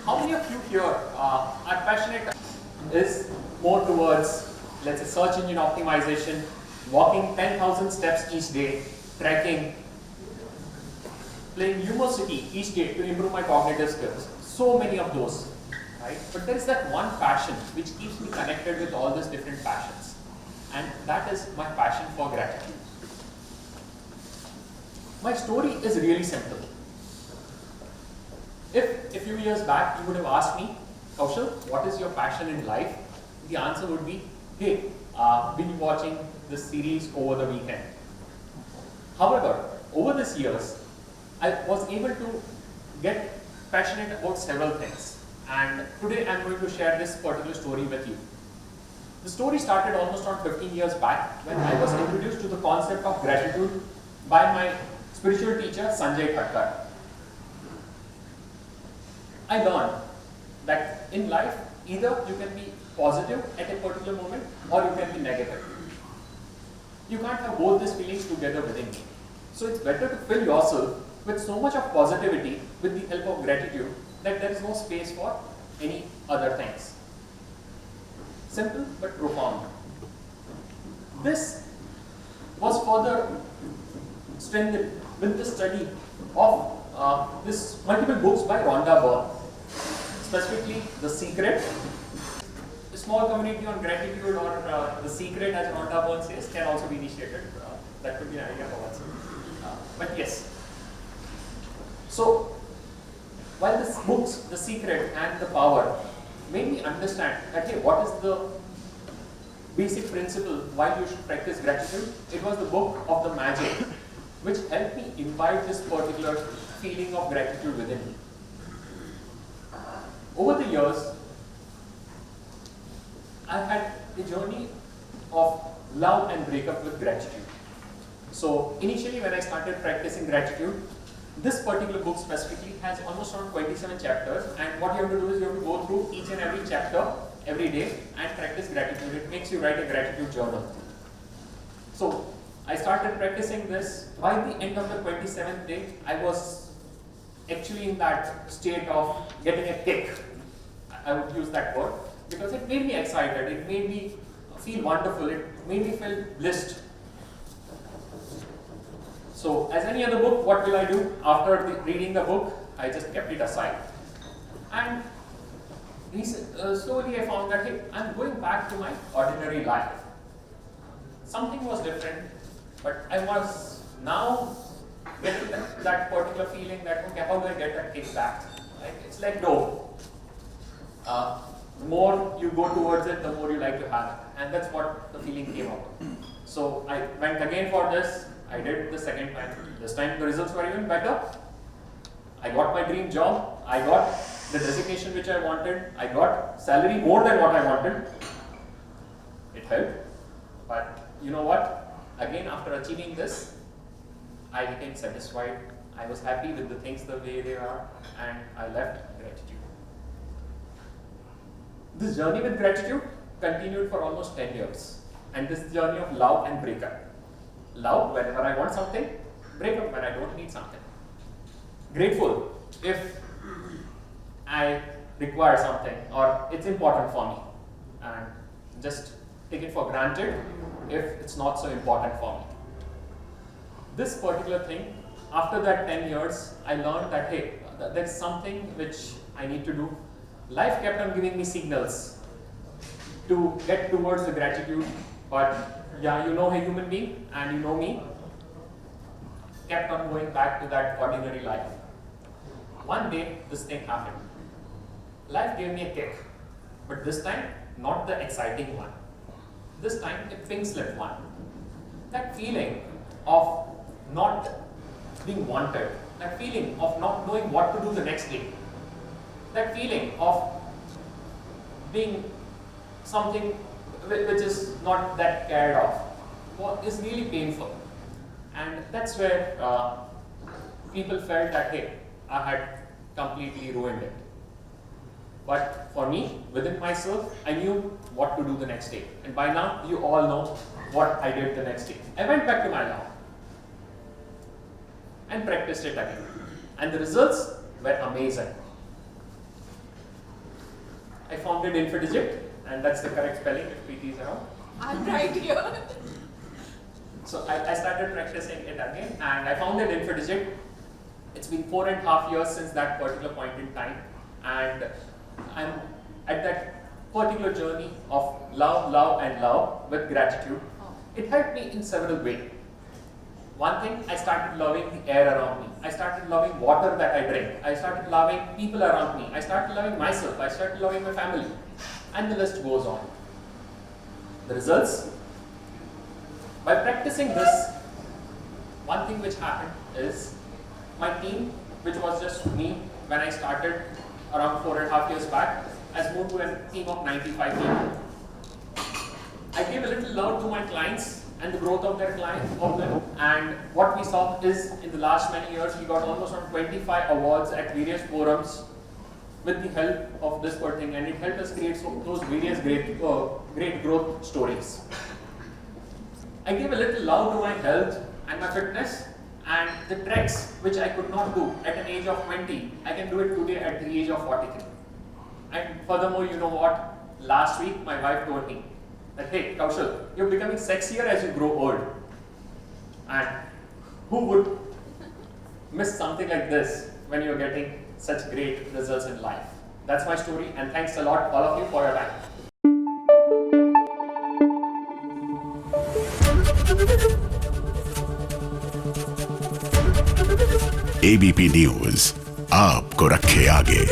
How many of you here are passionate is more towards, let's say, search engine optimization, walking 10,000 steps each day, trekking, playing Lumosity each day to improve my cognitive skills. So many of those, right? But there is that one passion which keeps me connected with all these different passions. And that is my passion for gratitude. My story is really simple. If a few years back you would have asked me, Kaushal, what is your passion in life? The answer would be, hey, binge watching this series over the weekend. However, over these years, I was able to get passionate about several things. And today I'm going to share this particular story with you. The story started almost around 15 years back when I was introduced to the concept of gratitude by my spiritual teacher, Sanjay Khatkar. I learned that in life, either you can be positive at a particular moment or you can be negative. You can't have both these feelings together within you. So it's better to fill yourself with so much of positivity with the help of gratitude that there is no space for any other things. Simple but profound. This was further strengthened with the study of this multiple books by Rhonda Byrne. Specifically, The Secret, a small community on gratitude, or The Secret, as Rhonda Byrne says, can also be initiated. That could be an idea for once. But yes. So, while these books, The Secret and The Power, made me understand that, hey, what is the basic principle why you should practice gratitude? It was the book of the magic, which helped me invite this particular feeling of gratitude within me. Over the years, I've had a journey of love and breakup with gratitude. So initially when I started practicing gratitude, this particular book specifically has almost around 27 chapters, and what you have to do is you have to go through each and every chapter every day and practice gratitude. It makes you write a gratitude journal. So I started practicing this. By the end of the 27th day, I was actually in that state of getting a kick. I would use that word because it made me excited, it made me feel wonderful, it made me feel blissed. So as any other book, what will I do? After reading the book, I just kept it aside. And slowly I found that, hey, I'm going back to my ordinary life. Something was different, but I was now getting that particular feeling that, okay, how do I get that kick back? Right? It's like dough. The more you go towards it, the more you like to have it. And that's what the feeling came out. So I went again for this. I did the second time. This time the results were even better. I got my dream job. I got the designation which I wanted. I got salary more than what I wanted. It helped. But you know what? Again, after achieving this, I became satisfied. I was happy with the things the way they are, and I left gratitude. This journey with gratitude continued for almost 10 years. And this journey of love and breakup. Love whenever I want something, breakup when I don't need something. Grateful if I require something or it's important for me. And just take it for granted if it's not so important for me. This particular thing, after that 10 years, I learned that, hey, there's something which I need to do. Life kept on giving me signals to get towards the gratitude, but yeah, you know a human being and you know me, kept on going back to that ordinary life. One day, this thing happened. Life gave me a kick, but this time, not the exciting one. This time, a pink slip one. That feeling of not being wanted, that feeling of not knowing what to do the next day, that feeling of being something which is not that cared of, is really painful. And that's where people felt that, hey, I had completely ruined it. But for me, within myself, I knew what to do the next day. And by now, you all know what I did the next day. I went back to my lab and practiced it again. And the results were amazing. I founded Infodigit, and that's the correct spelling if PT is around. I'm right here. So I started practicing it again, and I founded Infodigit. It's been 4.5 years since that particular point in time, and I'm at that particular journey of love with gratitude. It helped me in several ways. One thing, I started loving the air around me. I started loving water that I drink. I started loving people around me. I started loving myself. I started loving my family. And the list goes on. The results? By practicing this, one thing which happened is my team, which was just me when I started around 4.5 years back, has moved to a team of 95 people. I gave a little love to my clients and the growth of their and what we saw is in the last many years we got almost around 25 awards at various forums with the help of this sort of thing, and it helped us create those various great growth stories. I gave a little love to my health and my fitness, and the treks which I could not do at an age of 20, I can do it today at the age of 43. And furthermore, you know what? Last week my wife told me that, hey Kaushal, you're becoming sexier as you grow old. And who would miss something like this when you're getting such great results in life? That's my story, and thanks a lot all of you for your time. ABP news आपको रखे आगे।